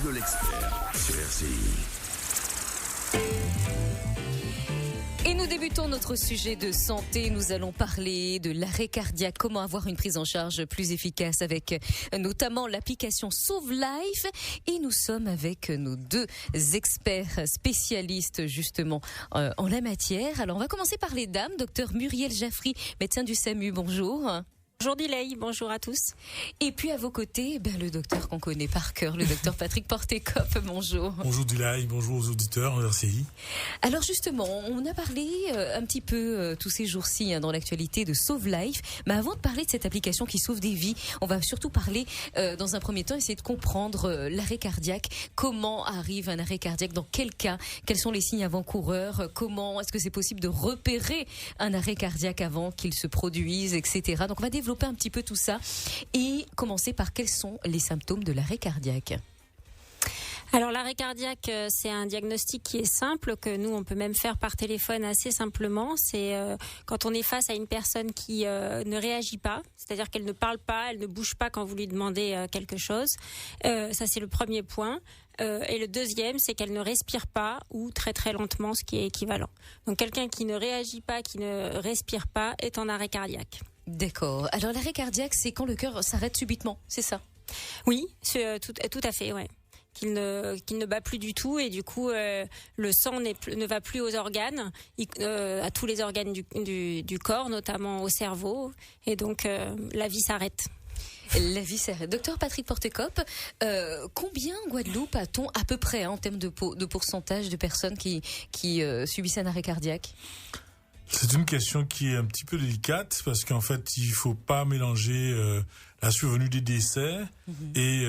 de l'expert sur RCI. Et nous débutons notre sujet de santé. Nous allons parler de l'arrêt cardiaque, comment avoir une prise en charge plus efficace avec notamment l'application Sauve Life. Et nous sommes avec nos deux experts spécialistes justement en la matière. Alors on va commencer par les dames. Docteur Muriel Jaffry, médecin du SAMU, bonjour. Bonjour Dilay, bonjour à tous. Et puis à vos côtés, le docteur qu'on connaît par cœur, le docteur Patrick Portekop, bonjour. Bonjour Dilay, bonjour aux auditeurs de RCI. Alors justement, on a parlé un petit peu tous ces jours-ci dans l'actualité de Sauve Life, mais avant de parler de cette application qui sauve des vies, on va surtout parler dans un premier temps, essayer de comprendre l'arrêt cardiaque, comment arrive un arrêt cardiaque, dans quel cas, quels sont les signes avant-coureurs, comment est-ce que c'est possible de repérer un arrêt cardiaque avant qu'il se produise, etc. Donc on va développer un petit peu tout ça et commencer par quels sont les symptômes de l'arrêt cardiaque. Alors l'arrêt cardiaque, c'est un diagnostic qui est simple, que nous on peut même faire par téléphone assez simplement. C'est quand on est face à une personne qui ne réagit pas, c'est-à-dire qu'elle ne parle pas, elle ne bouge pas quand vous lui demandez quelque chose. Ça c'est le premier point. Et le deuxième, c'est qu'elle ne respire pas ou très très lentement, ce qui est équivalent. Donc quelqu'un qui ne réagit pas, qui ne respire pas, est en arrêt cardiaque. D'accord. Alors l'arrêt cardiaque, c'est quand le cœur s'arrête subitement, c'est ça? Oui, c'est tout à fait, ouais. Qu'il ne bat plus du tout et du coup le sang ne va plus aux organes, à tous les organes du corps, notamment au cerveau, et donc la vie s'arrête. La vie s'arrête. Docteur Patrick Portekop, combien en Guadeloupe a-t-on à peu près en termes de pourcentage de personnes qui subissent un arrêt cardiaque? C'est une question qui est un petit peu délicate parce qu'en fait, il faut pas mélanger la survenue des décès et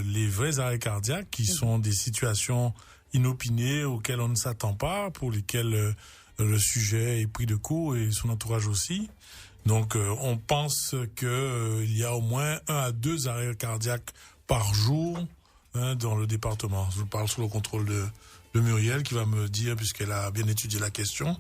les vrais arrêts cardiaques qui sont des situations inopinées auxquelles on ne s'attend pas, pour lesquelles le sujet est pris de court et son entourage aussi. Donc, on pense que il y a au moins 1 à 2 arrêts cardiaques par jour dans le département. Je parle sous le contrôle de Muriel qui va me dire, puisqu'elle a bien étudié la question.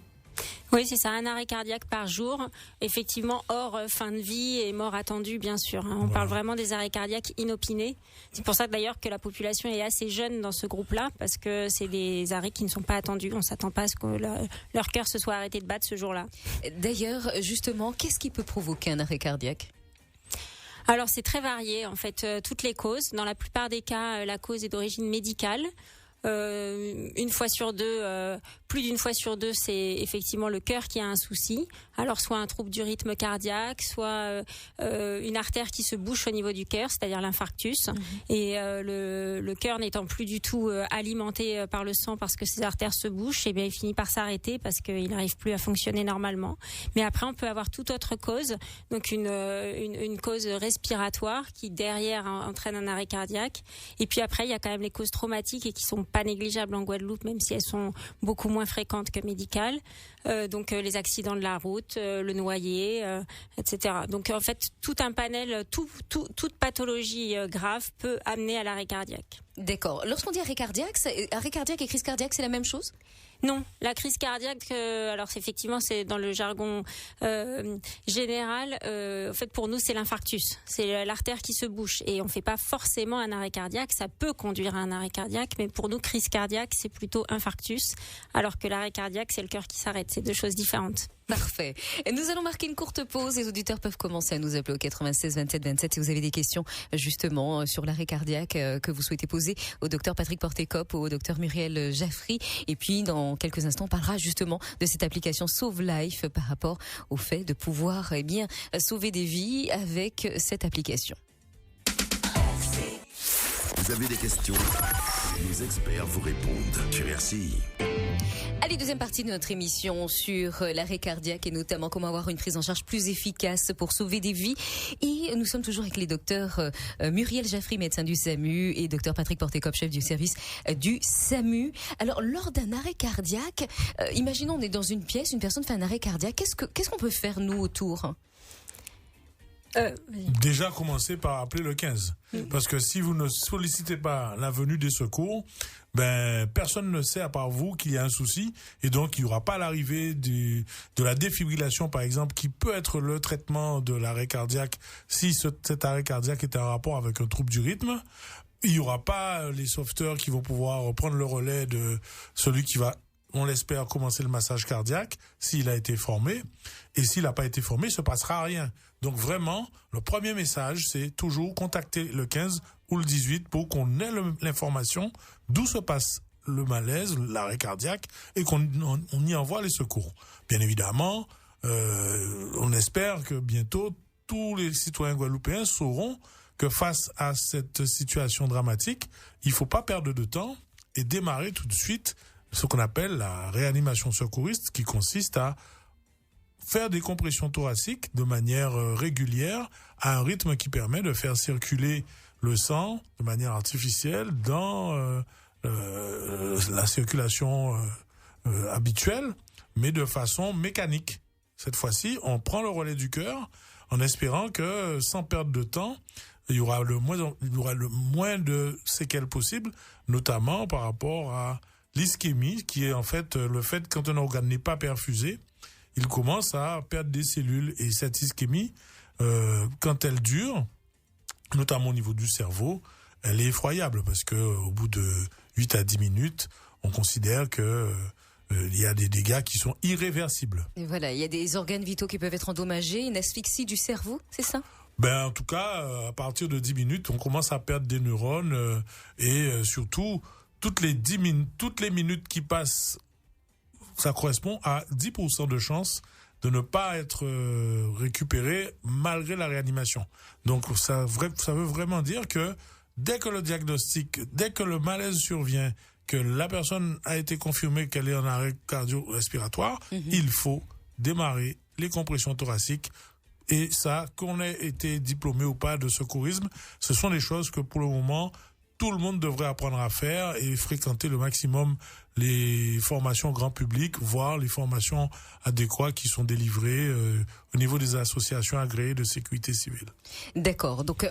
Oui, c'est ça, un arrêt cardiaque par jour, effectivement hors fin de vie et mort attendue, bien sûr. On parle vraiment des arrêts cardiaques inopinés. C'est pour ça d'ailleurs que la population est assez jeune dans ce groupe-là, parce que c'est des arrêts qui ne sont pas attendus. On s'attend pas à ce que leur cœur se soit arrêté de battre ce jour-là. D'ailleurs, justement, qu'est-ce qui peut provoquer un arrêt cardiaque ? Alors c'est très varié, en fait, toutes les causes. Dans la plupart des cas, la cause est d'origine médicale. Une fois sur deux, plus d'une fois sur deux, c'est effectivement le cœur qui a un souci. Alors soit un trouble du rythme cardiaque, soit une artère qui se bouche au niveau du cœur, c'est-à-dire l'infarctus. Et le cœur n'étant plus du tout alimenté par le sang parce que ses artères se bouchent, et bien il finit par s'arrêter parce qu'il n'arrive plus à fonctionner normalement. Mais après, on peut avoir toute autre cause, donc une cause respiratoire qui derrière entraîne un arrêt cardiaque. Et puis après, il y a quand même les causes traumatiques et qui sont pas négligeables en Guadeloupe, même si elles sont beaucoup moins fréquentes que médicales. Donc les accidents de la route, le noyé, etc. Donc en fait, tout un panel, toute pathologie grave peut amener à l'arrêt cardiaque. D'accord. Lorsqu'on dit arrêt cardiaque et crise cardiaque, c'est la même chose ? Non, la crise cardiaque, alors effectivement c'est dans le jargon général. En fait, pour nous c'est l'infarctus, c'est l'artère qui se bouche et on fait pas forcément un arrêt cardiaque. Ça peut conduire à un arrêt cardiaque, mais pour nous crise cardiaque c'est plutôt infarctus, alors que l'arrêt cardiaque c'est le cœur qui s'arrête. C'est deux choses différentes. Parfait. Et nous allons marquer une courte pause. Les auditeurs peuvent commencer à nous appeler au 96 27 27 si vous avez des questions justement sur l'arrêt cardiaque que vous souhaitez poser au docteur Patrick Portekop ou au docteur Muriel Jaffry. Et puis dans quelques instants, on parlera justement de cette application Sauve Life par rapport au fait de pouvoir sauver des vies avec cette application. Vous avez des questions? Nos experts vous répondent sur RCI. Allez, deuxième partie de notre émission sur l'arrêt cardiaque et notamment comment avoir une prise en charge plus efficace pour sauver des vies. Et nous sommes toujours avec les docteurs Muriel Jaffry, médecin du SAMU, et docteur Patrick Portekop, chef du service du SAMU. Alors, lors d'un arrêt cardiaque, imaginons on est dans une pièce, une personne fait un arrêt cardiaque, qu'est-ce qu'on peut faire nous autour ? Déjà commencer par appeler le 15. Parce que si vous ne sollicitez pas la venue des secours, personne ne sait à part vous qu'il y a un souci, et donc il n'y aura pas l'arrivée de la défibrillation par exemple, qui peut être le traitement de l'arrêt cardiaque si cet arrêt cardiaque est en rapport avec un trouble du rythme. il y aura pas les sauveteurs qui vont pouvoir prendre le relais de celui qui va, on l'espère, commencer le massage cardiaque s'il a été formé. Et s'il n'a pas été formé, il se passera rien. Donc vraiment, le premier message, c'est toujours contacter le 15 ou le 18 pour qu'on ait l'information d'où se passe le malaise, l'arrêt cardiaque, et qu'on y envoie les secours. Bien évidemment, on espère que bientôt, tous les citoyens guadeloupéens sauront que face à cette situation dramatique, il faut pas perdre de temps et démarrer tout de suite ce qu'on appelle la réanimation secouriste, qui consiste à faire des compressions thoraciques de manière régulière à un rythme qui permet de faire circuler le sang de manière artificielle dans la circulation habituelle, mais de façon mécanique. Cette fois-ci, on prend le relais du cœur en espérant que, sans perdre de temps, il y aura le moins de séquelles possibles, notamment par rapport à l'ischémie, qui est en fait le fait que quand un organe n'est pas perfusé, il commence à perdre des cellules. Et cette ischémie, quand elle dure, notamment au niveau du cerveau, elle est effroyable parce que au bout de 8 à 10 minutes, on considère que il y a des dégâts qui sont irréversibles. Et voilà, il y a des organes vitaux qui peuvent être endommagés, une asphyxie du cerveau, c'est ça ? En tout cas, à partir de 10 minutes, on commence à perdre des neurones et surtout, toutes les minutes qui passent, ça correspond à 10% de chance de ne pas être récupéré malgré la réanimation. Donc ça veut vraiment dire que dès que le malaise survient, que la personne a été confirmée qu'elle est en arrêt cardio-respiratoire, il faut démarrer les compressions thoraciques. Et ça, qu'on ait été diplômé ou pas de secourisme, ce sont des choses que pour le moment, tout le monde devrait apprendre à faire et fréquenter le maximum les formations grand public, voire les formations adéquates qui sont délivrées au niveau des associations agréées de sécurité civile. D'accord. Donc,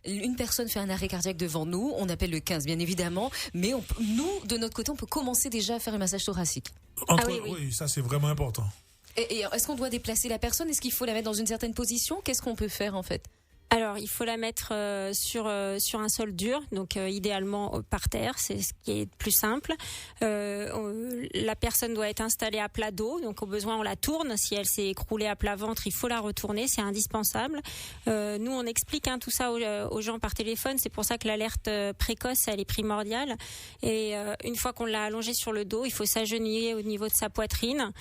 une personne fait un arrêt cardiaque devant nous, on appelle le 15, bien évidemment, mais nous, de notre côté, on peut commencer déjà à faire un massage thoracique. Oui, ça c'est vraiment important. Et est-ce qu'on doit déplacer la personne ? Est-ce qu'il faut la mettre dans une certaine position ? Qu'est-ce qu'on peut faire en fait ? Alors, il faut la mettre sur un sol dur, donc idéalement par terre, c'est ce qui est plus simple. La personne doit être installée à plat dos, donc au besoin on la tourne. Si elle s'est écroulée à plat ventre, il faut la retourner, c'est indispensable. Nous, on explique tout ça aux gens par téléphone. C'est pour ça que l'alerte précoce, elle est primordiale. Et une fois qu'on l'a allongée sur le dos, il faut s'agenouiller au niveau de sa poitrine,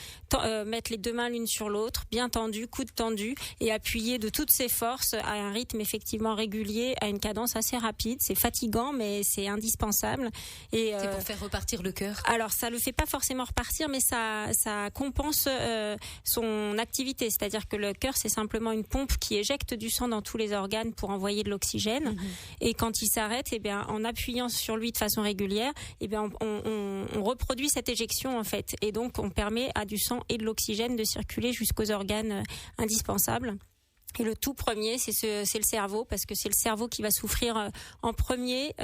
mettre les deux mains l'une sur l'autre, bien tendues, coudes tendus, et appuyer de toutes ses forces à un rythme effectivement régulier, à une cadence assez rapide. C'est fatigant, mais c'est indispensable. Et c'est pour faire repartir le cœur. Alors, ça le fait pas forcément repartir, mais ça compense son activité. C'est-à-dire que le cœur, c'est simplement une pompe qui éjecte du sang dans tous les organes pour envoyer de l'oxygène. Et quand il s'arrête, en appuyant sur lui de façon régulière, on reproduit cette éjection en fait. Et donc, on permet à du sang et de l'oxygène de circuler jusqu'aux organes indispensables. Et le tout premier, c'est le cerveau, parce que c'est le cerveau qui va souffrir en premier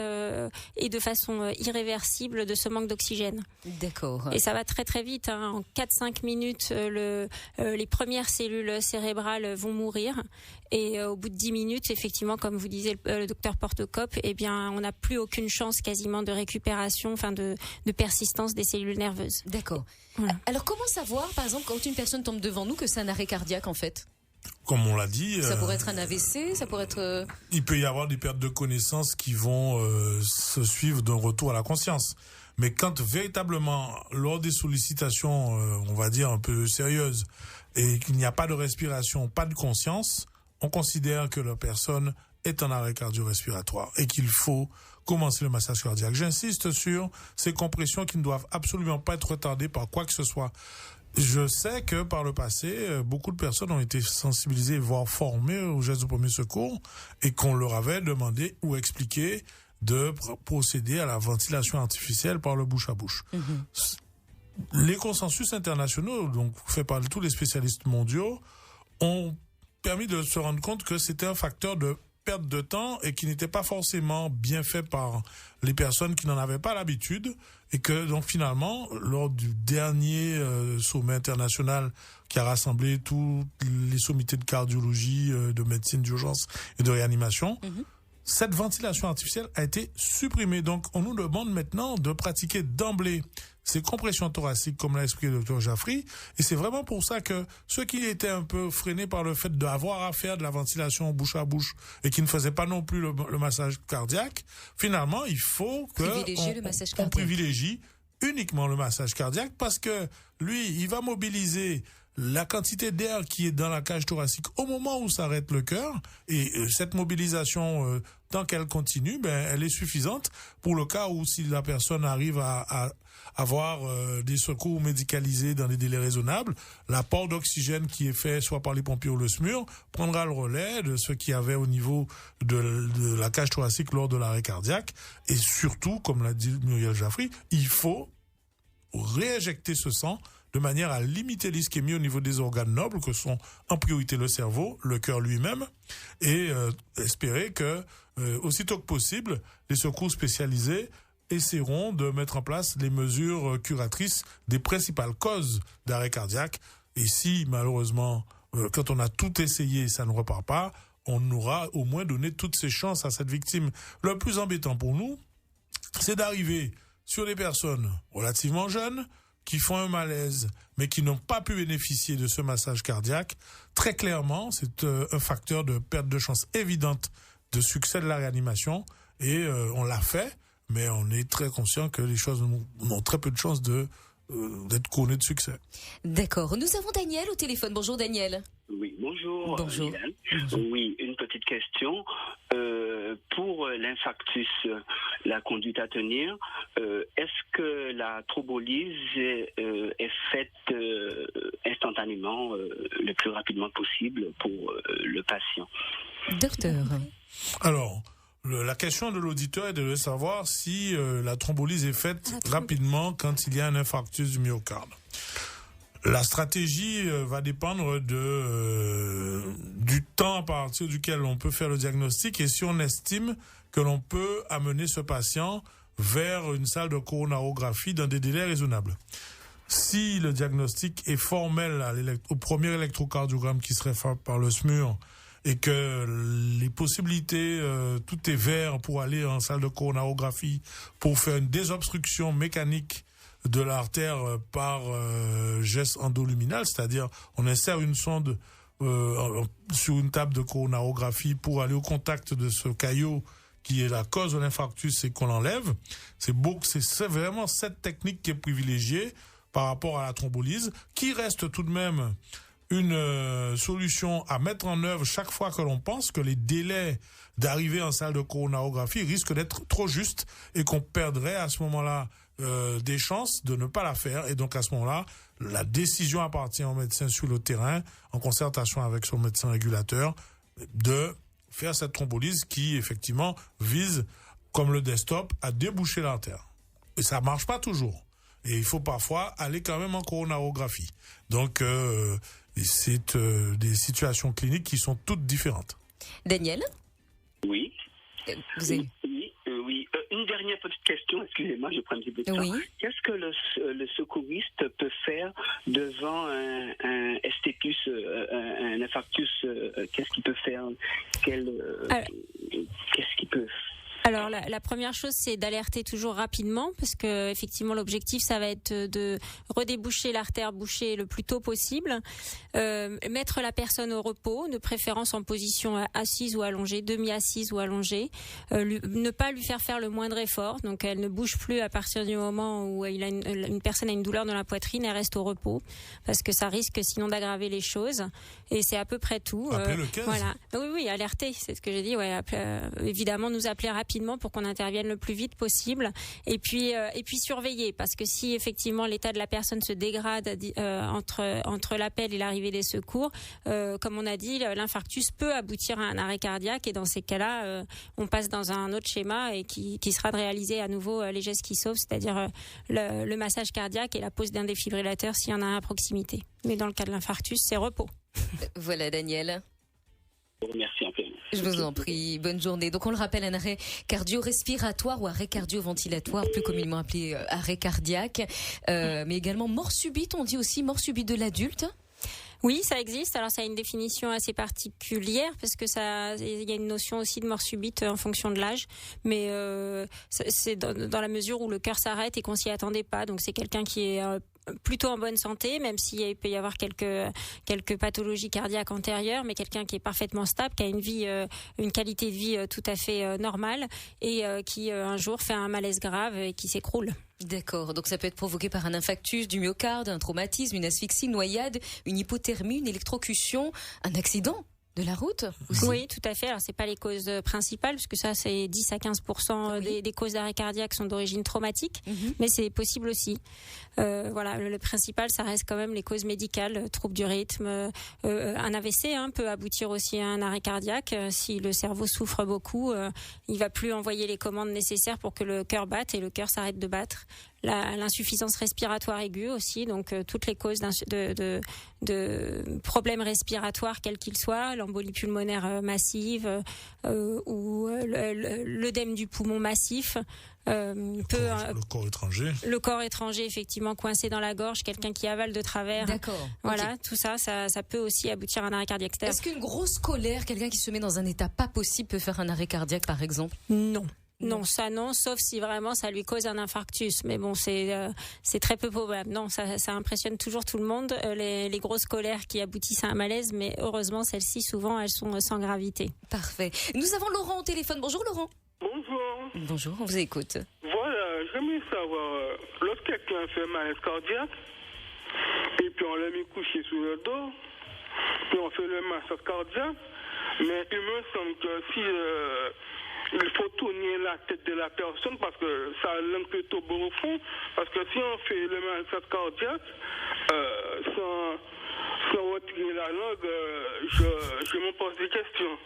et de façon irréversible de ce manque d'oxygène. D'accord. Et ça va très très vite. En 4-5 minutes, les premières cellules cérébrales vont mourir. Et au bout de 10 minutes, effectivement, comme vous disiez le docteur Portecop, on n'a plus aucune chance quasiment de récupération, de persistance des cellules nerveuses. D'accord. Voilà. Alors comment savoir, par exemple, quand une personne tombe devant nous, que c'est un arrêt cardiaque en fait ? Comme on l'a dit... Ça pourrait être un AVC, ça pourrait être... Il peut y avoir des pertes de connaissances qui vont se suivre d'un retour à la conscience. Mais quand véritablement, lors des sollicitations, on va dire un peu sérieuses, et qu'il n'y a pas de respiration, pas de conscience, on considère que la personne est en arrêt cardio-respiratoire et qu'il faut commencer le massage cardiaque. J'insiste sur ces compressions qui ne doivent absolument pas être retardées par quoi que ce soit. Je sais que par le passé, beaucoup de personnes ont été sensibilisées, voire formées aux gestes de premier secours, et qu'on leur avait demandé ou expliqué de procéder à la ventilation artificielle par le bouche à bouche. Les consensus internationaux, donc fait par tous les spécialistes mondiaux, ont permis de se rendre compte que c'était un facteur de perte de temps et qui n'était pas forcément bien fait par les personnes qui n'en avaient pas l'habitude, et que donc finalement, lors du dernier sommet international qui a rassemblé tous les sommités de cardiologie, de médecine d'urgence et de réanimation, cette ventilation artificielle a été supprimée. Donc, on nous demande maintenant de pratiquer d'emblée ces compressions thoraciques, comme l'a expliqué le Dr Jaffry. Et c'est vraiment pour ça que ceux qui étaient un peu freinés par le fait d'avoir à faire de la ventilation bouche à bouche et qui ne faisaient pas non plus le massage cardiaque, finalement, il faut que on privilégie uniquement le massage cardiaque, parce que lui, il va mobiliser la quantité d'air qui est dans la cage thoracique au moment où s'arrête le cœur, et cette mobilisation, tant qu'elle continue, elle est suffisante pour le cas où, si la personne arrive à avoir des secours médicalisés dans des délais raisonnables, l'apport d'oxygène qui est fait soit par les pompiers ou le SMUR prendra le relais de ce qu'il y avait au niveau de la cage thoracique lors de l'arrêt cardiaque. Et surtout, comme l'a dit Muriel Jaffry, il faut réinjecter ce sang de manière à limiter l'ischémie au niveau des organes nobles, que sont en priorité le cerveau, le cœur lui-même, et espérer que, aussitôt que possible, les secours spécialisés essaieront de mettre en place les mesures curatrices des principales causes d'arrêt cardiaque. Et si, malheureusement, quand on a tout essayé, ça ne repart pas, on aura au moins donné toutes ses chances à cette victime. Le plus embêtant pour nous, c'est d'arriver sur des personnes relativement jeunes, qui font un malaise, mais qui n'ont pas pu bénéficier de ce massage cardiaque. Très clairement, c'est un facteur de perte de chance évidente de succès de la réanimation. Et on l'a fait, mais on est très conscient que les choses ont très peu de chances d'être couronnées de succès. D'accord. Nous avons Daniel au téléphone. Bonjour Daniel. Oui, bonjour. Bonjour. Bonjour. Oui, une petite question. Pour l'infarctus, la conduite à tenir, est-ce que la thrombolyse est faite instantanément, le plus rapidement possible pour le patient? Docteur. Alors, la question de l'auditeur est de savoir si la thrombolyse est faite rapidement quand il y a un infarctus du myocarde. La stratégie va dépendre du temps à partir duquel on peut faire le diagnostic, et si on estime que l'on peut amener ce patient vers une salle de coronarographie dans des délais raisonnables. Si le diagnostic est formel au premier électrocardiogramme qui serait fait par le SMUR, et que les possibilités, tout est vert pour aller en salle de coronarographie pour faire une désobstruction mécanique de l'artère par geste endoluminal, c'est-à-dire on insère une sonde sur une table de coronarographie pour aller au contact de ce caillot qui est la cause de l'infarctus et qu'on l'enlève. C'est vraiment cette technique qui est privilégiée par rapport à la thrombolyse, qui reste tout de même une solution à mettre en œuvre chaque fois que l'on pense que les délais d'arrivée en salle de coronarographie risquent d'être trop justes et qu'on perdrait à ce moment-là des chances de ne pas la faire. Et donc à ce moment-là, la décision appartient au médecin sur le terrain, en concertation avec son médecin régulateur, de faire cette thrombolyse qui effectivement vise, comme le desktop, à déboucher l'artère. Et ça marche pas toujours. Et il faut parfois aller quand même en coronarographie. Donc c'est des situations cliniques qui sont toutes différentes. Daniel? Oui. Vous avez... Oui. Une dernière petite question, excusez-moi, je prends un petit peu de temps. Oui. Qu'est-ce que le secouriste peut faire devant un STPUS, un infarctus? Qu'est-ce qu'il peut faire? Qu'est-ce qu'il peut faire? Alors la première chose, c'est d'alerter toujours rapidement, parce que effectivement l'objectif, ça va être de redéboucher l'artère bouchée le plus tôt possible, mettre la personne au repos, de préférence en position assise ou allongée, demi-assise ou allongée, ne pas lui faire le moindre effort, donc elle ne bouge plus à partir du moment où une personne a une douleur dans la poitrine, elle reste au repos, parce que ça risque sinon d'aggraver les choses, et c'est à peu près tout. Appelez le 15. Voilà. Oui, alerter, c'est ce que j'ai dit, ouais, évidemment nous appeler rapidement pour qu'on intervienne le plus vite possible, et puis surveiller, parce que si effectivement l'état de la personne se dégrade entre l'appel et l'arrivée des secours, comme on a dit, l'infarctus peut aboutir à un arrêt cardiaque, et dans ces cas-là on passe dans un autre schéma et qui sera de réaliser à nouveau les gestes qui sauvent, c'est-à-dire le massage cardiaque et la pose d'un défibrillateur s'il y en a un à proximité. Mais dans le cas de l'infarctus, c'est repos. Voilà Daniel. Merci un peu. Je vous en prie, bonne journée. Donc on le rappelle, un arrêt cardio-respiratoire ou arrêt cardio-ventilatoire, plus communément appelé arrêt cardiaque, mais également mort subite, on dit aussi mort subite de l'adulte. Oui, ça existe. Alors, ça a une définition assez particulière parce que il y a une notion aussi de mort subite en fonction de l'âge. Mais c'est dans la mesure où le cœur s'arrête et qu'on s'y attendait pas. Donc, c'est quelqu'un qui est plutôt en bonne santé, même s'il peut y avoir quelques pathologies cardiaques antérieures, mais quelqu'un qui est parfaitement stable, qui a une qualité de vie tout à fait normale et qui un jour fait un malaise grave et qui s'écroule. D'accord, donc ça peut être provoqué par un infarctus du myocarde, un traumatisme, une asphyxie, une noyade, une hypothermie, une électrocution, un accident de la route aussi. Oui, tout à fait. Alors, c'est pas les causes principales, parce que ça, c'est 10 à 15% des causes d'arrêt cardiaque sont d'origine traumatique, mais c'est possible aussi. Voilà, le principal, ça reste quand même les causes médicales, troubles du rythme. Un AVC peut aboutir aussi à un arrêt cardiaque. Si le cerveau souffre beaucoup, il va plus envoyer les commandes nécessaires pour que le cœur batte et le cœur s'arrête de battre. L'insuffisance respiratoire aiguë aussi, donc toutes les causes de problèmes respiratoires quels qu'ils soient, l'embolie pulmonaire massive ou l'œdème du poumon massif. Le corps étranger. Le corps étranger, effectivement, coincé dans la gorge, quelqu'un qui avale de travers. D'accord. Voilà, Okay. tout ça peut aussi aboutir à un arrêt cardiaque. Est-ce qu'une grosse colère, quelqu'un qui se met dans un état pas possible, peut faire un arrêt cardiaque, par exemple? Non. Non, ça non, sauf si vraiment ça lui cause un infarctus. Mais bon, c'est très peu probable. Non, ça impressionne toujours tout le monde, les grosses colères qui aboutissent à un malaise, mais heureusement, celles-ci, souvent, elles sont sans gravité. Parfait. Nous avons Laurent au téléphone. Bonjour Laurent. Bonjour. Bonjour, on vous écoute. Voilà, j'aimerais savoir, lorsque quelqu'un fait un malaise cardiaque, et puis on l'a mis couché sous le dos, puis on fait le massage cardiaque, mais il me semble que si il faut tourner la tête de la personne parce que ça l'angle plutôt au fond, parce que si on fait le massage cardiaque, sans retirer la langue, je me pose des questions.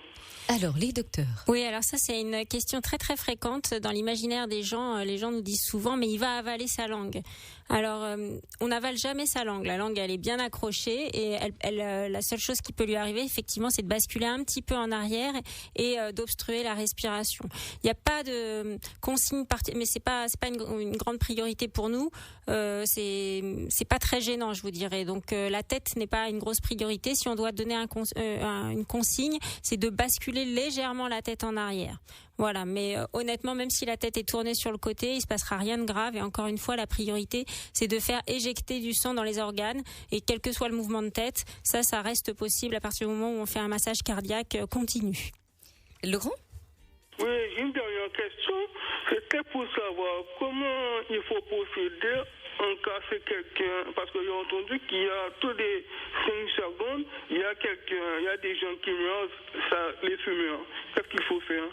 Alors, les docteurs. Oui, alors ça, c'est une question très très fréquente dans l'imaginaire des gens. Les gens nous disent souvent, mais il va avaler sa langue. Alors, on n'avale jamais sa langue. La langue, elle est bien accrochée et la seule chose qui peut lui arriver, effectivement, c'est de basculer un petit peu en arrière et d'obstruer la respiration. Il n'y a pas de consigne mais c'est pas une grande priorité pour nous. C'est pas très gênant, je vous dirais. Donc, la tête n'est pas une grosse priorité. Si on doit donner une consigne, c'est de basculer légèrement la tête en arrière. Voilà, mais honnêtement, même si la tête est tournée sur le côté, il se passera rien de grave. Et encore une fois, la priorité, c'est de faire éjecter du sang dans les organes. Et quel que soit le mouvement de tête, ça reste possible à partir du moment où on fait un massage cardiaque continu. Laurent ? Oui, j'ai une dernière question. C'était pour savoir comment il faut procéder en cas c'est quelqu'un, parce que j'ai entendu qu'il y a tous les 5 secondes, il y a des gens qui meurent, les fumeurs. Qu'est-ce qu'il faut faire?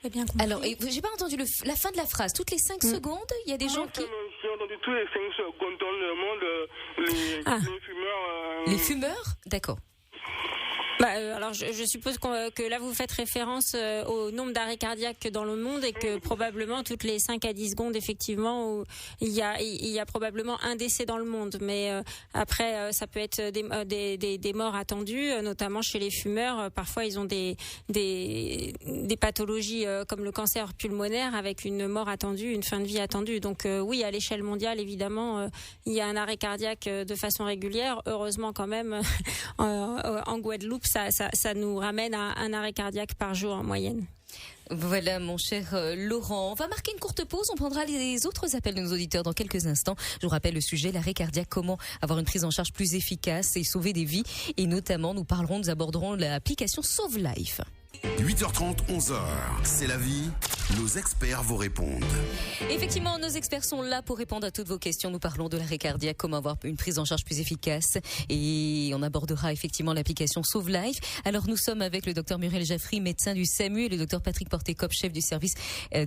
Bien compris. Alors, j'ai pas entendu la fin de la phrase. Toutes les 5 secondes, il y a des gens qui... J'ai entendu tous les 5 secondes dans le monde, les fumeurs... Les fumeurs ? D'accord. Alors je suppose que là vous faites référence au nombre d'arrêts cardiaques dans le monde et que probablement toutes les 5 à 10 secondes effectivement il y a probablement un décès dans le monde, mais après ça peut être des morts attendues, notamment chez les fumeurs. Parfois ils ont des pathologies comme le cancer pulmonaire avec une mort attendue, une fin de vie attendue. Donc oui, à l'échelle mondiale évidemment il y a un arrêt cardiaque de façon régulière. Heureusement quand même en Guadeloupe ça nous ramène à un arrêt cardiaque par jour en moyenne. Voilà, mon cher Laurent. On va marquer une courte pause. On prendra les autres appels de nos auditeurs dans quelques instants. Je vous rappelle le sujet, l'arrêt cardiaque, comment avoir une prise en charge plus efficace et sauver des vies. Et notamment, nous aborderons l'application Sauve Life. 8h30, 11h, c'est la vie. Nos experts vous répondent. Effectivement, nos experts sont là pour répondre à toutes vos questions. Nous parlons de l'arrêt cardiaque, comment avoir une prise en charge plus efficace. Et on abordera effectivement l'application Sauve Life. Alors, nous sommes avec le docteur Muriel Jaffry, médecin du SAMU, et le docteur Patrick Porté-Cop, chef du service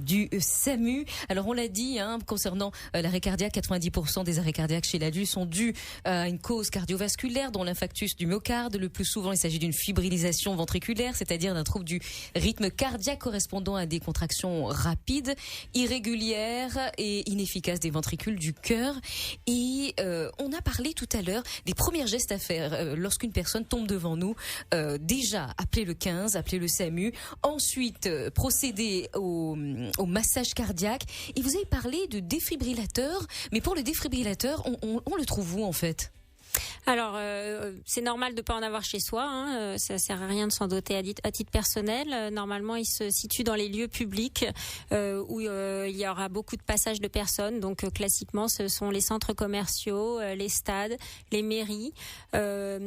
du SAMU. Alors, on l'a dit, concernant l'arrêt cardiaque, 90% des arrêts cardiaques chez l'adulte sont dus à une cause cardiovasculaire, dont l'infarctus du myocarde. Le plus souvent, il s'agit d'une fibrilisation ventriculaire, c'est-à-dire d'un trouble du rythme cardiaque correspondant à des contractions rapides, irrégulières et inefficaces des ventricules du cœur. Et on a parlé tout à l'heure des premiers gestes à faire lorsqu'une personne tombe devant nous. Déjà, appeler le 15, appeler le SAMU. Ensuite, procéder au massage cardiaque. Et vous avez parlé de défibrillateur. Mais pour le défibrillateur, on le trouve où en fait ? Alors, c'est normal de pas en avoir chez soi. Hein. Ça sert à rien de s'en doter à titre personnel. Normalement, il se situe dans les lieux publics où il y aura beaucoup de passages de personnes. Donc, classiquement, ce sont les centres commerciaux, les stades, les mairies.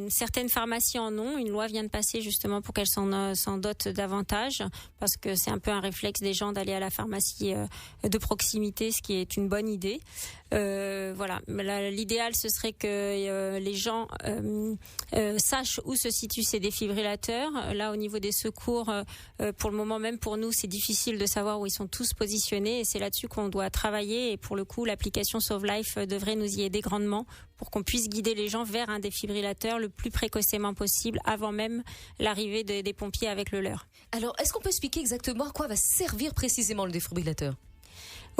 Certaines pharmacies en ont. Une loi vient de passer justement pour qu'elles s'en dotent davantage, parce que c'est un peu un réflexe des gens d'aller à la pharmacie de proximité, ce qui est une bonne idée. Voilà. L'idéal, ce serait que les gens sachent où se situent ces défibrillateurs. Là, au niveau des secours, pour le moment, même pour nous, c'est difficile de savoir où ils sont tous positionnés, et c'est là-dessus qu'on doit travailler. Et pour le coup, l'application Sauve Life devrait nous y aider grandement pour qu'on puisse guider les gens vers un défibrillateur le plus précocement possible, avant même l'arrivée des pompiers avec le leur. Alors, est-ce qu'on peut expliquer exactement à quoi va servir précisément le défibrillateur ?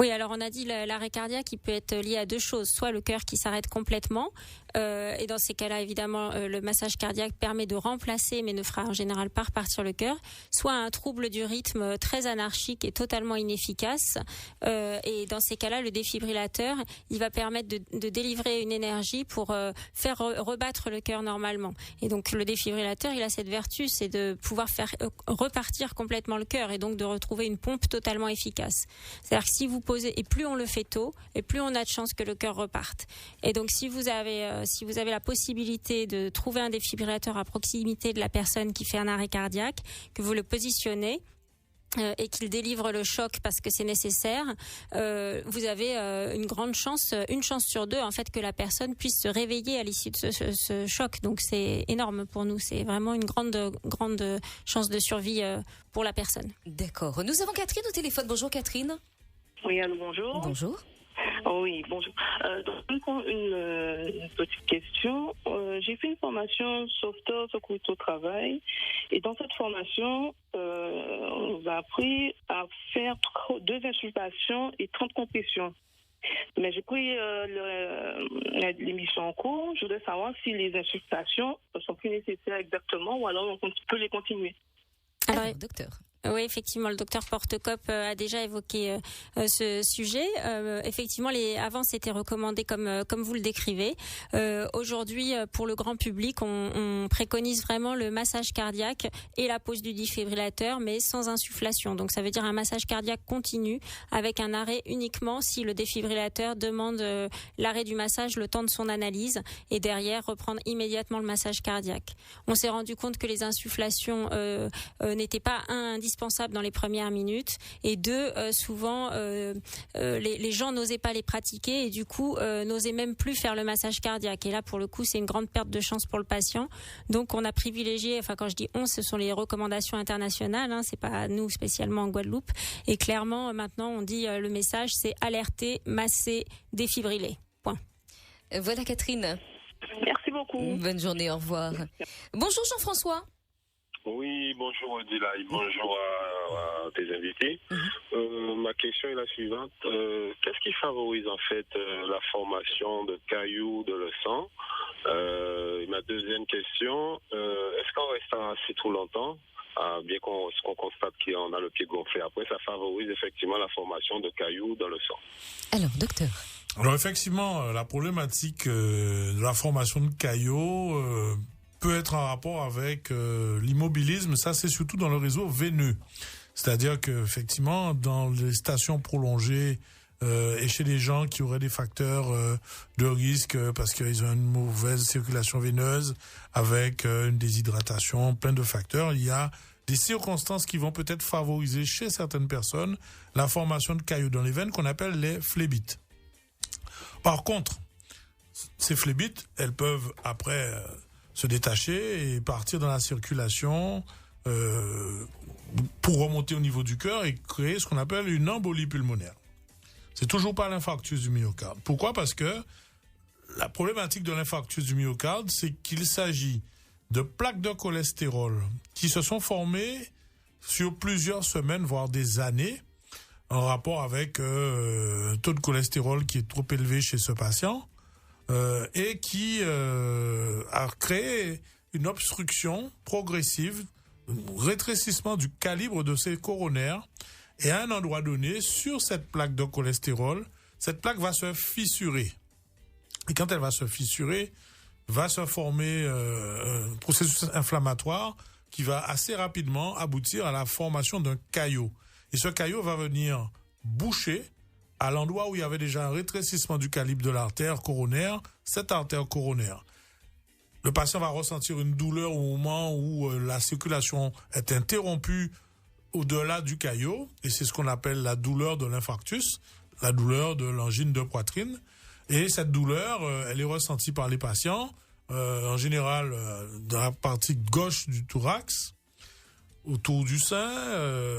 Oui, alors on a dit l'arrêt cardiaque qui peut être lié à deux choses, soit le cœur qui s'arrête complètement, et dans ces cas-là, évidemment, le massage cardiaque permet de remplacer, mais ne fera en général pas repartir le cœur, soit un trouble du rythme très anarchique et totalement inefficace, et dans ces cas-là, le défibrillateur, il va permettre de délivrer une énergie pour faire rebattre le cœur normalement. Et donc le défibrillateur, il a cette vertu, c'est de pouvoir faire repartir complètement le cœur, et donc de retrouver une pompe totalement efficace. C'est-à-dire que si vous posez, et plus on le fait tôt, et plus on a de chances que le cœur reparte. Et donc si vous avez la possibilité de trouver un défibrillateur à proximité de la personne qui fait un arrêt cardiaque, que vous le positionnez et qu'il délivre le choc parce que c'est nécessaire, vous avez une chance sur deux en fait que la personne puisse se réveiller à l'issue de ce choc. Donc c'est énorme pour nous, c'est vraiment une grande chance de survie pour la personne. D'accord. Nous avons Catherine au téléphone. Bonjour Catherine. Oui, allô, bonjour. Bonjour. Oh, oui, bonjour. Donc, une petite question. J'ai fait une formation sauveteur secours au travail, et dans cette formation, on nous a appris à faire 2 insufflations et 30 compressions. Mais j'ai pris l'émission en cours. Je voudrais savoir si les insufflations sont plus nécessaires exactement, ou alors on peut les continuer. Alors, docteur. Oui, effectivement, le docteur Portecop a déjà évoqué ce sujet. Effectivement, avant c'était recommandé comme vous le décrivez. Aujourd'hui, pour le grand public, on préconise vraiment le massage cardiaque et la pose du défibrillateur, mais sans insufflation. Donc, ça veut dire un massage cardiaque continu avec un arrêt uniquement si le défibrillateur demande l'arrêt du massage le temps de son analyse, et derrière reprendre immédiatement le massage cardiaque. On s'est rendu compte que les insufflations n'étaient pas indispensables dans les premières minutes, et souvent les gens n'osaient pas les pratiquer, et du coup n'osaient même plus faire le massage cardiaque, et là pour le coup c'est une grande perte de chance pour le patient. Donc on a privilégié, enfin quand je dis on, ce sont les recommandations internationales, hein, c'est pas nous spécialement en Guadeloupe, et clairement maintenant on dit le message c'est alerter, masser, défibriller. Point. Voilà Catherine. Merci beaucoup. Bonne journée, au revoir. Bonjour Jean-François. Oui, bonjour Odila, bonjour à tes invités. Ma question est la suivante. Qu'est-ce qui favorise en fait la formation de cailloux de le sang? Ma deuxième question, est-ce qu'en restant assis trop longtemps, bien qu'on constate qu'on a le pied gonflé après, ça favorise effectivement la formation de cailloux dans le sang? Alors, docteur. Alors effectivement, la problématique de la formation de caillots peut être en rapport avec l'immobilisme. Ça, c'est surtout dans le réseau veineux. C'est-à-dire que effectivement, dans les stations prolongées et chez les gens qui auraient des facteurs de risque parce qu'ils ont une mauvaise circulation veineuse avec une déshydratation, plein de facteurs, il y a des circonstances qui vont peut-être favoriser chez certaines personnes la formation de caillots dans les veines qu'on appelle les phlébites. Par contre, ces phlébites, elles peuvent après se détacher et partir dans la circulation pour remonter au niveau du cœur et créer ce qu'on appelle une embolie pulmonaire. C'est toujours pas l'infarctus du myocarde. Pourquoi? Parce que la problématique de l'infarctus du myocarde, c'est qu'il s'agit de plaques de cholestérol qui se sont formées sur plusieurs semaines, voire des années, en rapport avec un taux de cholestérol qui est trop élevé chez ce patient, et qui a créé une obstruction progressive, un rétrécissement du calibre de ses coronaires, et à un endroit donné, sur cette plaque de cholestérol, cette plaque va se fissurer. Et quand elle va se fissurer, va se former un processus inflammatoire qui va assez rapidement aboutir à la formation d'un caillot. Et ce caillot va venir boucher à l'endroit où il y avait déjà un rétrécissement du calibre de l'artère coronaire, cette artère coronaire. Le patient va ressentir une douleur au moment où la circulation est interrompue au-delà du caillot, et c'est ce qu'on appelle la douleur de l'infarctus, la douleur de l'angine de poitrine. Et cette douleur, elle est ressentie par les patients, en général dans la partie gauche du thorax, autour du sein,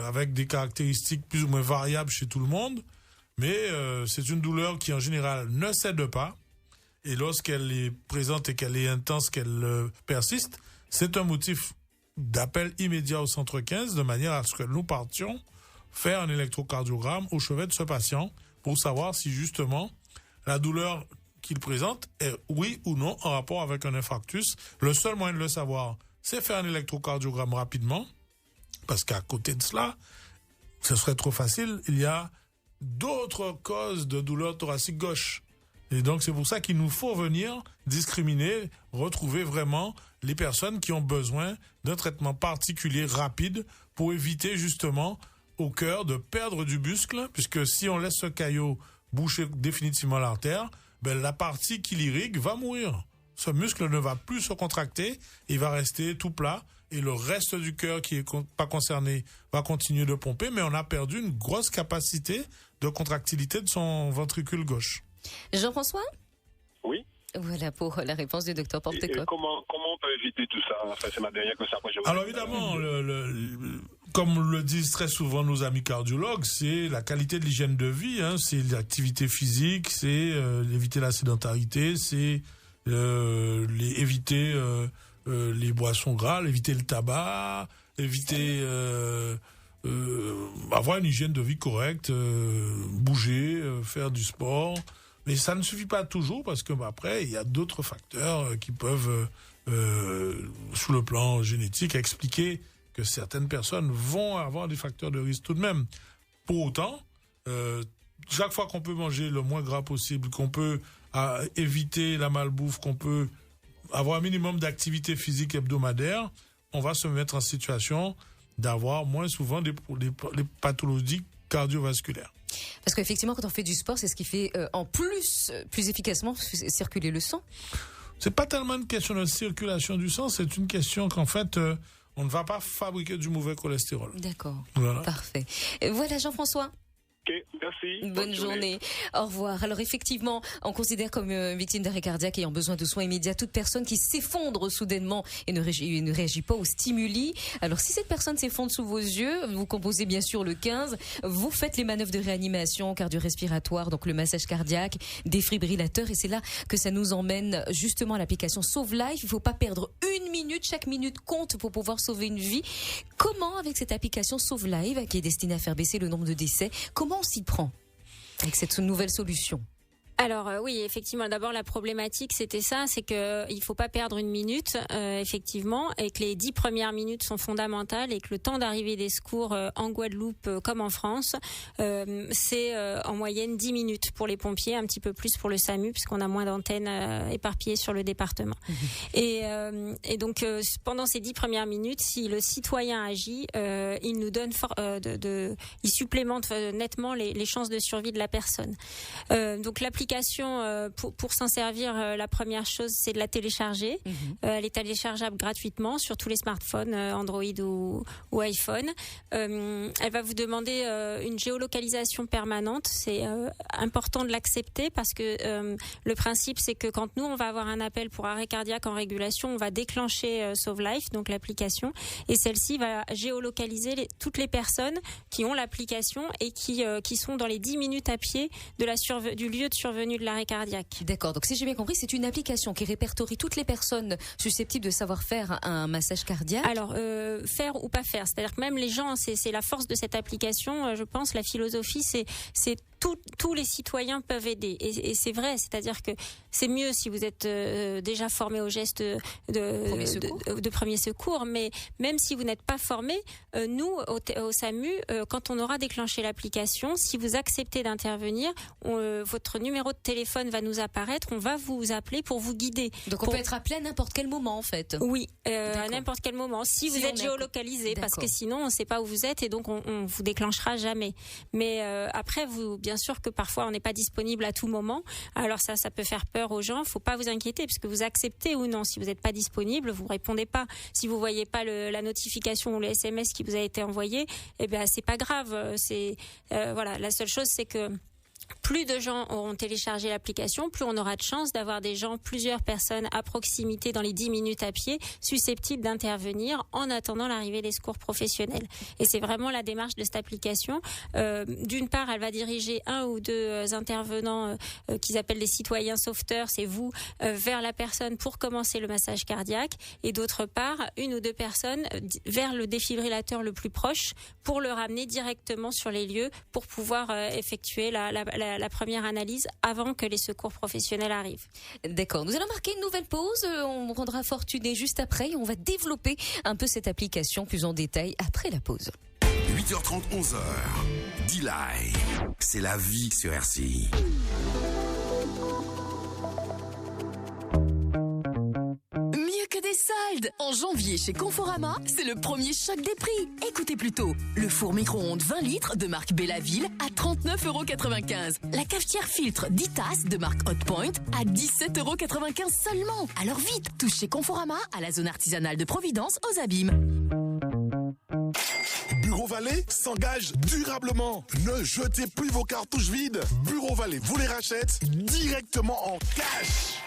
avec des caractéristiques plus ou moins variables chez tout le monde. Mais c'est une douleur qui en général ne cède pas. Et lorsqu'elle est présente et qu'elle est intense, qu'elle persiste, c'est un motif d'appel immédiat au centre 15 de manière à ce que nous partions faire un électrocardiogramme au chevet de ce patient pour savoir si justement la douleur qu'il présente est oui ou non en rapport avec un infarctus. Le seul moyen de le savoir, c'est faire un électrocardiogramme rapidement, parce qu'à côté de cela, ce serait trop facile, il y a d'autres causes de douleur thoracique gauche. Et donc c'est pour ça qu'il nous faut venir discriminer, retrouver vraiment les personnes qui ont besoin d'un traitement particulier rapide pour éviter justement au cœur de perdre du muscle, puisque si on laisse ce caillot boucher définitivement l'artère, ben la partie qui l'irrigue va mourir. Ce muscle ne va plus se contracter, il va rester tout plat et le reste du cœur qui est pas concerné va continuer de pomper, mais on a perdu une grosse capacité de contractilité de son ventricule gauche. Jean-François ? Oui. Voilà pour la réponse du docteur Portecoq. Comment on peut éviter tout ça? Enfin, c'est ma dernière question. Alors évidemment, comme le disent très souvent nos amis cardiologues, c'est la qualité de l'hygiène de vie, hein, c'est l'activité physique, c'est éviter la sédentarité, c'est éviter les boissons grasses, éviter le tabac, éviter avoir une hygiène de vie correcte, bouger, faire du sport. Mais ça ne suffit pas toujours parce que après il y a d'autres facteurs qui peuvent, sous le plan génétique, expliquer que certaines personnes vont avoir des facteurs de risque tout de même. Pour autant, chaque fois qu'on peut manger le moins gras possible, qu'on peut éviter la malbouffe, qu'on peut avoir un minimum d'activité physique hebdomadaire, on va se mettre en situation d'avoir moins souvent des pathologies cardiovasculaires. Parce qu'effectivement, quand on fait du sport, c'est ce qui fait en plus efficacement circuler le sang. C'est pas tellement une question de circulation du sang, c'est une question qu'en fait, on ne va pas fabriquer du mauvais cholestérol. D'accord, voilà. Parfait. Voilà Jean-François. Ok, merci. Bonne journée. Au revoir. Alors effectivement, on considère comme victime d'arrêt cardiaque ayant besoin de soins immédiats toute personne qui s'effondre soudainement et ne réagit pas aux stimuli. Alors si cette personne s'effondre sous vos yeux, vous composez bien sûr le 15, vous faites les manœuvres de réanimation cardio-respiratoire, donc le massage cardiaque, défibrillateur, et c'est là que ça nous emmène justement à l'application Sauve Life. Il ne faut pas perdre une minute, chaque minute compte pour pouvoir sauver une vie. Comment, avec cette application Sauve Life, qui est destinée à faire baisser le nombre de décès, comment on s'y prend avec cette nouvelle solution? Alors oui, effectivement, d'abord la problématique c'était ça, c'est que il faut pas perdre une minute, effectivement, et que les 10 premières minutes sont fondamentales et que le temps d'arrivée des secours en Guadeloupe comme en France, c'est en moyenne 10 minutes pour les pompiers, un petit peu plus pour le SAMU puisqu'on a moins d'antennes éparpillées sur le département. Et donc pendant ces 10 premières minutes, si le citoyen agit, il nous donne il supplémente nettement les chances de survie de la personne. Donc l'application pour s'en servir, la première chose c'est de la télécharger. Elle est téléchargeable gratuitement sur tous les smartphones Android ou iPhone. Elle va vous demander une géolocalisation permanente. C'est important de l'accepter parce que le principe c'est que quand nous on va avoir un appel pour arrêt cardiaque en régulation, on va déclencher Sauve Life, donc l'application, et celle-ci va géolocaliser toutes les personnes qui ont l'application et qui sont dans les 10 minutes à pied du lieu de survenue de l'arrêt cardiaque. D'accord, donc si j'ai bien compris, c'est une application qui répertorie toutes les personnes susceptibles de savoir faire un massage cardiaque. Alors, faire ou pas faire, c'est-à-dire que même les gens, c'est la force de cette application, je pense, la philosophie, c'est tous les citoyens peuvent aider. Et c'est vrai, c'est-à-dire que c'est mieux si vous êtes déjà formé aux gestes de premier secours, mais même si vous n'êtes pas formé, nous, au SAMU, quand on aura déclenché l'application, si vous acceptez d'intervenir, votre numéro de téléphone va nous apparaître, on va vous appeler pour vous guider. Donc on peut être appelé à n'importe quel moment en fait. Oui, à n'importe quel moment. Si vous êtes géolocalisé, parce que sinon on ne sait pas où vous êtes et donc on vous déclenchera jamais. Mais après, bien sûr que parfois on n'est pas disponible à tout moment. Alors ça peut faire peur aux gens. Faut pas vous inquiéter parce que vous acceptez ou non. Si vous n'êtes pas disponible, vous répondez pas. Si vous voyez pas la notification ou le SMS qui vous a été envoyé, eh ben c'est pas grave. Voilà. La seule chose, c'est que plus de gens auront téléchargé l'application, plus on aura de chance d'avoir plusieurs personnes à proximité dans les 10 minutes à pied, susceptibles d'intervenir en attendant l'arrivée des secours professionnels. Et c'est vraiment la démarche de cette application. D'une part, elle va diriger 1 ou 2 intervenants qu'ils appellent les citoyens sauveteurs, c'est vous, vers la personne pour commencer le massage cardiaque. Et d'autre part, 1 ou 2 personnes vers le défibrillateur le plus proche pour le ramener directement sur les lieux pour pouvoir effectuer la première analyse avant que les secours professionnels arrivent. D'accord. Nous allons marquer une nouvelle pause. On rendra Fortuné juste après et on va développer un peu cette application plus en détail après la pause. 8h30, 11h. D-Live. C'est la vie sur RCI. Que des soldes. En janvier chez Conforama, c'est le premier choc des prix. Écoutez plutôt. Le four micro-ondes 20 litres de marque Bellaville à 39,95 €. La cafetière filtre 10 tasses de marque Hotpoint à 17,95 € seulement. Alors vite, touche chez Conforama à la zone artisanale de Providence aux Abîmes. Bureau Vallée s'engage durablement. Ne jetez plus vos cartouches vides. Bureau Vallée vous les rachète directement en cash.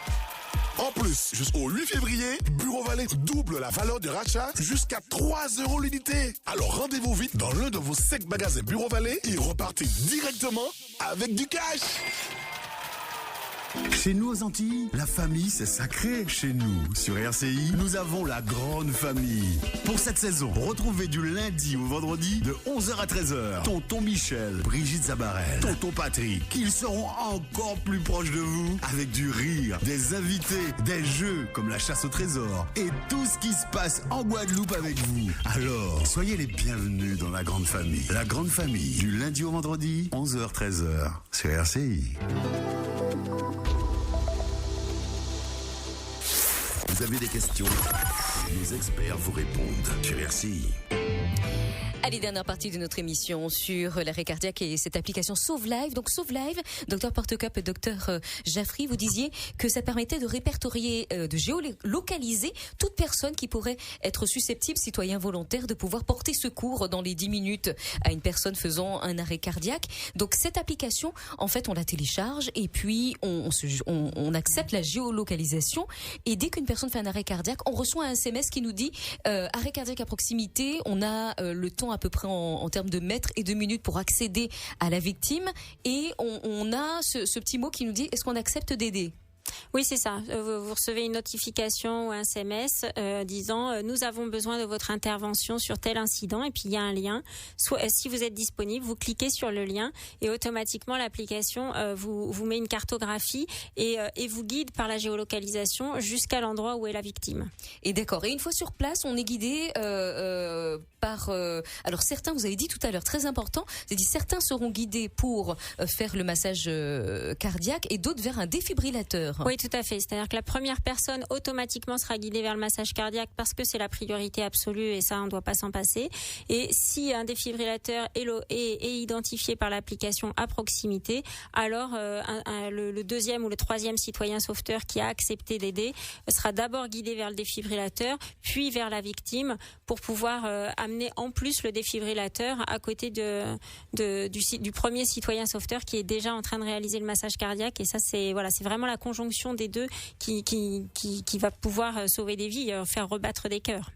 En plus, jusqu'au 8 février, Bureau Vallée double la valeur du rachat jusqu'à 3 € l'unité. Alors rendez-vous vite dans l'un de vos 5 magasins Bureau Vallée et repartez directement avec du cash. Chez nous aux Antilles, la famille c'est sacré. Chez nous, sur RCI, nous avons la grande famille. Pour cette saison, retrouvez du lundi au vendredi de 11h à 13h. Tonton Michel, Brigitte Zabarel, Tonton Patrick, ils seront encore plus proches de vous avec du rire, des invités, des jeux comme la chasse au trésor et tout ce qui se passe en Guadeloupe avec vous. Alors, soyez les bienvenus dans la grande famille. La grande famille, du lundi au vendredi, 11h-13h, sur RCI. Vous avez des questions? Nos experts vous répondent sur RCI. Allez, dernière partie de notre émission sur l'arrêt cardiaque et cette application Sauve Live. Donc Sauve Live, Dr Portecup et Dr Jaffry, vous disiez que ça permettait de répertorier, de géolocaliser toute personne qui pourrait être susceptible, citoyen volontaire, de pouvoir porter secours dans les 10 minutes à une personne faisant un arrêt cardiaque. Donc cette application, en fait, on la télécharge et puis on accepte la géolocalisation et dès qu'une personne fait un arrêt cardiaque, on reçoit un SMS qui nous dit arrêt cardiaque à proximité, on a le temps à peu près en termes de mètres et de minutes pour accéder à la victime et on a ce petit mot qui nous dit est-ce qu'on accepte d'aider ? Oui, c'est ça. Vous recevez une notification ou un SMS disant nous avons besoin de votre intervention sur tel incident et puis il y a un lien. Soit si vous êtes disponible, vous cliquez sur le lien et automatiquement l'application vous met une cartographie et vous guide par la géolocalisation jusqu'à l'endroit où est la victime. Et d'accord. Et une fois sur place, on est guidé par alors certains, vous avez dit tout à l'heure, très important, vous avez dit certains seront guidés pour faire le massage cardiaque et d'autres vers un défibrillateur. Oui, tout à fait. C'est-à-dire que la première personne automatiquement sera guidée vers le massage cardiaque parce que c'est la priorité absolue et ça, on ne doit pas s'en passer. Et si un défibrillateur est identifié par l'application à proximité, alors le deuxième ou le troisième citoyen sauveteur qui a accepté d'aider sera d'abord guidé vers le défibrillateur, puis vers la victime pour pouvoir amener en plus le défibrillateur à côté du premier citoyen sauveteur qui est déjà en train de réaliser le massage cardiaque. Et ça, c'est vraiment la conjonction des deux qui va pouvoir sauver des vies, faire rebattre des cœurs.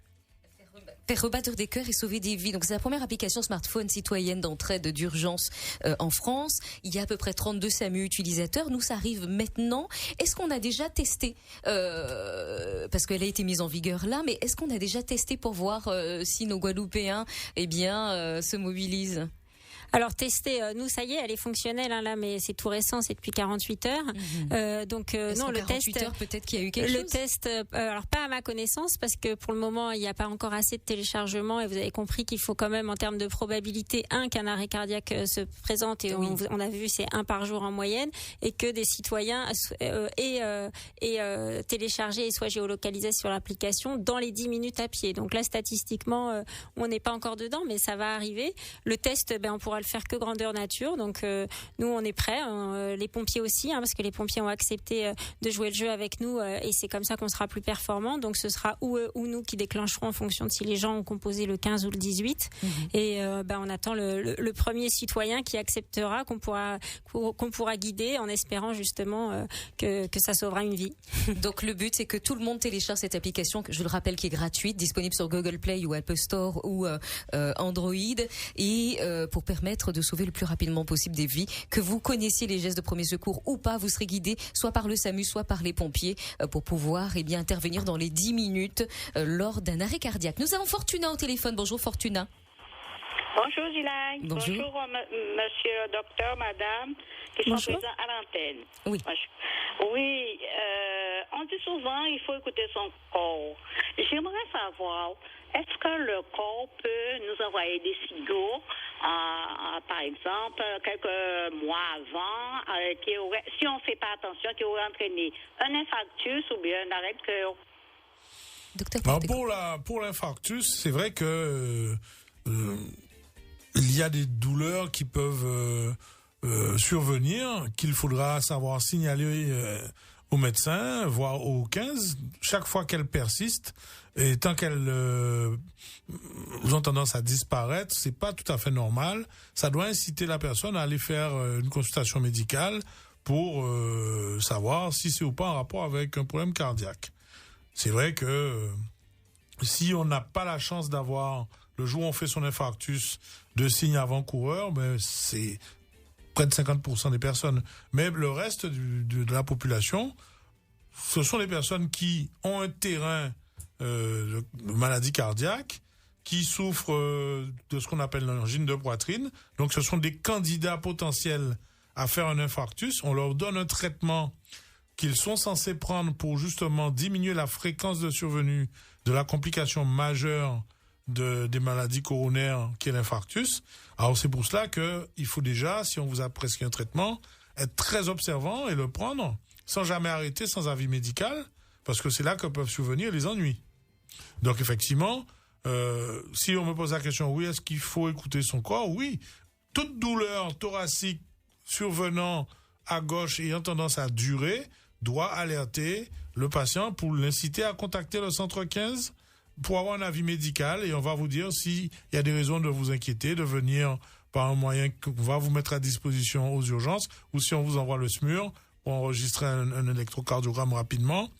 Faire rebattre des cœurs et sauver des vies. Donc c'est la première application smartphone citoyenne d'entraide d'urgence en France. Il y a à peu près 32 SAMU utilisateurs. Nous, ça arrive maintenant. Est-ce qu'on a déjà testé parce qu'elle a été mise en vigueur là, mais est-ce qu'on a déjà testé pour voir si nos Guadeloupéens se mobilisent ? Alors tester, nous ça y est, elle est fonctionnelle là, mais c'est tout récent, c'est depuis 48 heures. Donc non, le 48 test. Heures, peut-être qu'il y a eu quelque chose. Le test, alors pas à ma connaissance, parce que pour le moment il n'y a pas encore assez de téléchargements et vous avez compris qu'il faut quand même en termes de probabilité qu'un arrêt cardiaque se présente et on a vu c'est 1 par jour en moyenne et que des citoyens aient téléchargé et soient géolocalisés sur l'application dans les 10 minutes à pied. Donc là statistiquement on n'est pas encore dedans, mais ça va arriver. Le test, on pourra le faire que grandeur nature. Donc nous on est prêts, les pompiers aussi, parce que les pompiers ont accepté de jouer le jeu avec nous et c'est comme ça qu'on sera plus performant. Donc ce sera ou eux ou nous qui déclencherons en fonction de si les gens ont composé le 15 ou le 18. Et on attend le premier citoyen qui acceptera, qu'on pourra guider en espérant justement que ça sauvera une vie. Donc le but c'est que tout le monde télécharge cette application, je le rappelle, qui est gratuite, disponible sur Google Play ou Apple Store ou Android, et pour permettre de sauver le plus rapidement possible des vies. Que vous connaissiez les gestes de premier secours ou pas, vous serez guidé soit par le SAMU, soit par les pompiers pour pouvoir intervenir dans les 10 minutes lors d'un arrêt cardiaque. Nous avons Fortuna au téléphone. Bonjour Fortuna. Bonjour Gilles. Bonjour monsieur le docteur, madame, qui sont présents à l'antenne. Oui. Oui, on dit souvent il faut écouter son corps. J'aimerais savoir, est-ce que le corps peut nous envoyer des signaux, par exemple, quelques mois avant, si on ne fait pas attention, qui aurait entraîné un infarctus ou bien un arrêt de cœur? Alors pour l'infarctus, c'est vrai que il y a des douleurs qui peuvent survenir, qu'il faudra savoir signaler au médecin, voire au 15, chaque fois qu'elles persistent, et tant qu'elles ont tendance à disparaître, c'est pas tout à fait normal. Ça doit inciter la personne à aller faire une consultation médicale pour savoir si c'est ou pas en rapport avec un problème cardiaque. C'est vrai que si on n'a pas la chance d'avoir, le jour où on fait son infarctus, de signes avant-coureurs, c'est près de 50% des personnes. Mais le reste de la population, ce sont les personnes qui ont un terrain de maladie cardiaque, qui souffrent de ce qu'on appelle l'angine de poitrine. Donc ce sont des candidats potentiels à faire un infarctus. On leur donne un traitement qu'ils sont censés prendre pour justement diminuer la fréquence de survenue de la complication majeure des maladies coronaires qui est l'infarctus. Alors c'est pour cela que il faut déjà, si on vous a prescrit un traitement, être très observant et le prendre sans jamais arrêter, sans avis médical, parce que c'est là que peuvent survenir les ennuis. Donc effectivement, si on me pose la question, oui, est-ce qu'il faut écouter son corps? Oui. Toute douleur thoracique survenant à gauche et ayant tendance à durer doit alerter le patient pour l'inciter à contacter le centre 15 pour avoir un avis médical, et on va vous dire s'il y a des raisons de vous inquiéter, de venir par un moyen qu'on va vous mettre à disposition aux urgences, ou si on vous envoie le SMUR pour enregistrer un électrocardiogramme rapidement.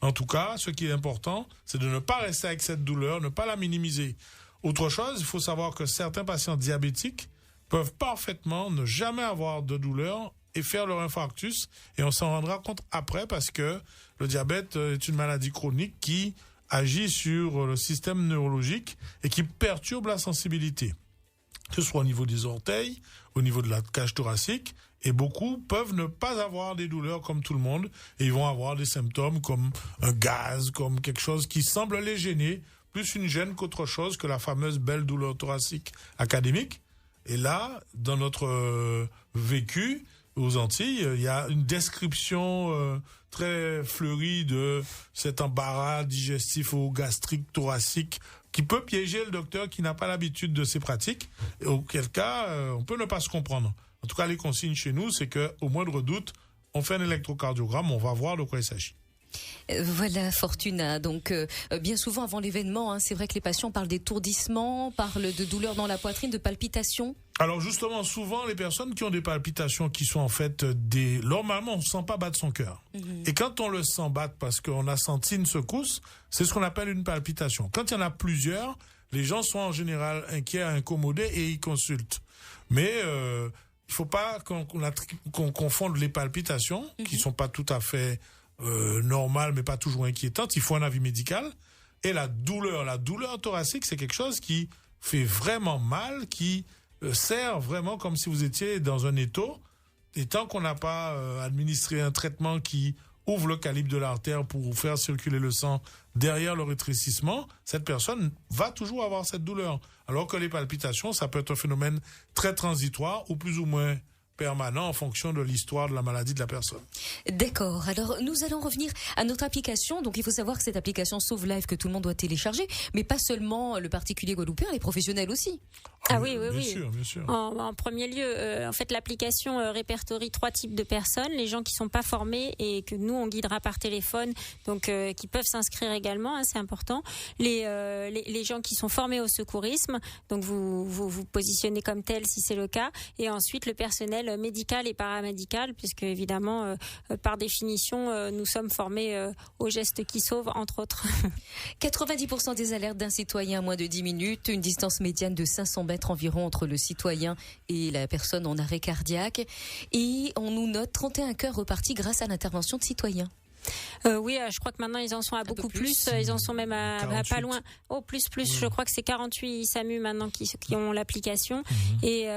En tout cas, ce qui est important, c'est de ne pas rester avec cette douleur, ne pas la minimiser. Autre chose, il faut savoir que certains patients diabétiques peuvent parfaitement ne jamais avoir de douleur et faire leur infarctus, et on s'en rendra compte après, parce que le diabète est une maladie chronique qui agit sur le système neurologique et qui perturbe la sensibilité, que ce soit au niveau des orteils, au niveau de la cage thoracique, et beaucoup peuvent ne pas avoir des douleurs comme tout le monde, et ils vont avoir des symptômes comme un gaz, comme quelque chose qui semble les gêner, plus une gêne qu'autre chose, que la fameuse belle douleur thoracique académique. Et là, dans notre vécu aux Antilles, il y a une description très fleurie de cet embarras digestif ou gastrique thoracique qui peut piéger le docteur qui n'a pas l'habitude de ces pratiques, et auquel cas on peut ne pas se comprendre. En tout cas, les consignes chez nous, c'est que au moindre doute, on fait un électrocardiogramme, on va voir de quoi il s'agit. Voilà Fortuna, donc bien souvent avant l'événement, c'est vrai que les patients parlent d'étourdissement, parlent de douleurs dans la poitrine, de palpitations. Alors justement, souvent les personnes qui ont des palpitations qui sont en fait normalement on ne sent pas battre son cœur. Et quand on le sent battre parce qu'on a senti une secousse, c'est ce qu'on appelle une palpitation. Quand il y en a plusieurs, les gens sont en général inquiets, incommodés et ils consultent. Mais il faut pas qu'on confonde les palpitations qui sont pas tout à fait normales mais pas toujours inquiétantes. Il faut un avis médical. Et la douleur thoracique, c'est quelque chose qui fait vraiment mal, qui sert vraiment comme si vous étiez dans un étau. Et tant qu'on n'a pas administré un traitement qui ouvre le calibre de l'artère pour faire circuler le sang derrière le rétrécissement, cette personne va toujours avoir cette douleur. Alors que les palpitations, ça peut être un phénomène très transitoire ou plus ou moins permanent en fonction de l'histoire de la maladie de la personne. D'accord. Alors, nous allons revenir à notre application. Donc, il faut savoir que cette application Sauve Life que tout le monde doit télécharger, mais pas seulement le particulier guadeloupéen, les professionnels aussi. Ah oui. Bien sûr. En premier lieu, en fait, l'application répertorie 3 types de personnes. Les gens qui sont pas formés et que nous, on guidera par téléphone, donc qui peuvent s'inscrire également, c'est important. Les gens qui sont formés au secourisme, donc vous positionnez comme tel si c'est le cas. Et ensuite, le personnel médical et paramédical, puisque évidemment, par définition, nous sommes formés aux gestes qui sauvent, entre autres. 90% des alertes d'un citoyen à moins de 10 minutes, une distance médiane de 500 mètres environ entre le citoyen et la personne en arrêt cardiaque. Et on nous note 31 cœurs repartis grâce à l'intervention de citoyens. Oui, je crois que maintenant ils en sont à beaucoup plus. Ils en sont même à pas loin. Oh, plus. Je crois que c'est 48 SAMU maintenant qui ont l'application. Et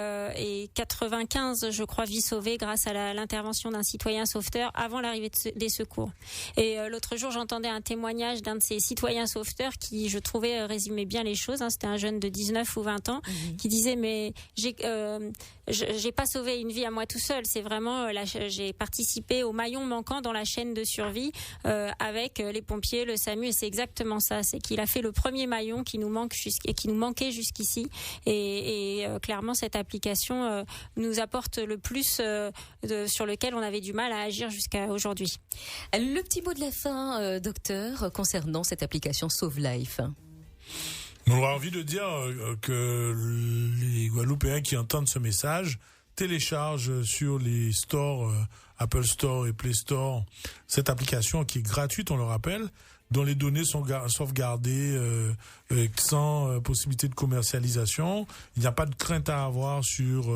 95, je crois, vies sauvées grâce à l'intervention d'un citoyen sauveteur avant l'arrivée des secours. Et l'autre jour, j'entendais un témoignage d'un de ces citoyens sauveteurs qui, je trouvais, résumait bien les choses. C'était un jeune de 19 ou 20 ans qui disait, mais j'ai pas sauvé une vie à moi tout seul. C'est vraiment, j'ai participé au maillon manquant dans la chaîne de survie avec les pompiers, le SAMU, et c'est exactement ça. C'est qu'il a fait le premier maillon qui nous manquait jusqu'ici. Et clairement, cette application nous apporte le plus sur lequel on avait du mal à agir jusqu'à aujourd'hui. Le petit mot de la fin, docteur, concernant cette application Sauve Life. On aura envie de dire que les Guadeloupéens qui entendent ce message téléchargent sur les stores Apple Store et Play Store cette application qui est gratuite, on le rappelle, dont les données sont sauvegardées sans possibilité de commercialisation. Il n'y a pas de crainte à avoir sur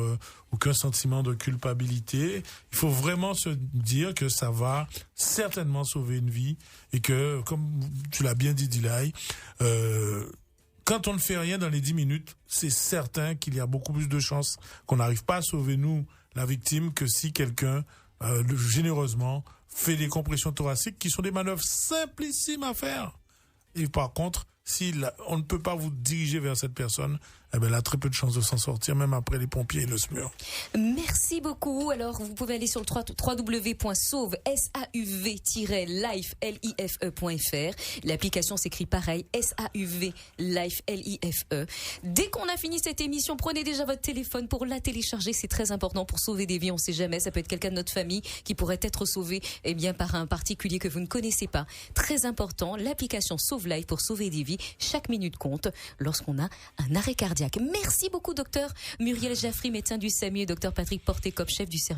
aucun sentiment de culpabilité. Il faut vraiment se dire que ça va certainement sauver une vie et que, comme tu l'as bien dit, Dilay, quand on ne fait rien dans les 10 minutes, c'est certain qu'il y a beaucoup plus de chances qu'on n'arrive pas à sauver, nous, la victime, que si quelqu'un, généreusement, fait des compressions thoraciques qui sont des manœuvres simplissimes à faire. Et par contre, si on ne peut pas vous diriger vers cette personne, elle a très peu de chances de s'en sortir, même après les pompiers et le SMUR. Merci beaucoup. Alors, vous pouvez aller sur le www.sauve-life.fr. L'application s'écrit pareil, SAUV Life LIFE. Dès qu'on a fini cette émission, prenez déjà votre téléphone pour la télécharger. C'est très important pour sauver des vies. On ne sait jamais. Ça peut être quelqu'un de notre famille qui pourrait être sauvé, par un particulier que vous ne connaissez pas. Très important. L'application Sauve Life pour sauver des vies. Chaque minute compte lorsqu'on a un arrêt cardiaque. Merci beaucoup, docteur Muriel Jaffry, médecin du SAMU, et docteur Patrick Porté-Cop, chef du service.